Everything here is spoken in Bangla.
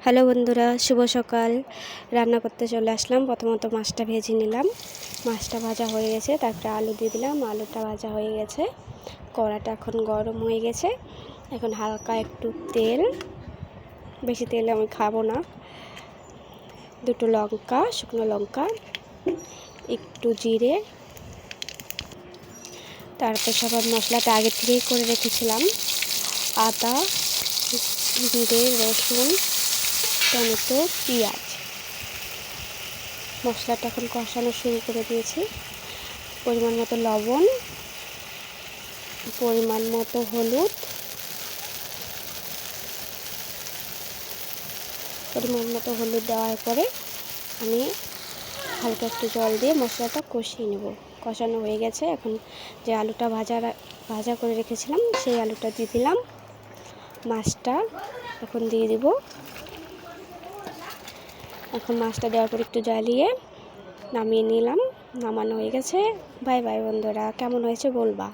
হ্যালো বন্ধুরা, শুভ সকাল। রান্না করতে চলে আসলাম। প্রথমত মাছটা ভেজে নিলাম। মাছটা ভাজা হয়ে গেছে, তারপরে আলু দিয়ে দিলাম। আলুটা ভাজা হয়ে গেছে, কড়াটা এখন গরম হয়ে গেছে। এখন হালকা একটু তেল, বেশি তেল আমি খাবো না, দুটো লঙ্কা, শুকনো লঙ্কা, একটু জিরে, তারপর সব মশলাটা আগে থেকেই করে রেখেছিলাম। আদা, জিরে, রসুন, টমেটো, পেঁয়াজ। মশলাটা এখন কষানো শুরু করে দিয়েছি। পরিমাণ মতো লবণ, পরিমাণ মতো হলুদ, দেওয়ার পরে আমি হালকা একটু জল দিয়ে মশলাটা কষিয়ে নেব। কষানো হয়ে গেছে। এখন যে আলুটা ভাজা করে রেখেছিলাম সেই আলুটা দিয়ে দিলাম। মাছটা এখন দিয়ে দিব। এখন মাছটা দেওয়ার পর একটু জ্বালিয়ে নামিয়ে নিলাম। নামানো হয়ে গেছে। বাই বাই বন্ধুরা, কেমন হয়েছে বলবা।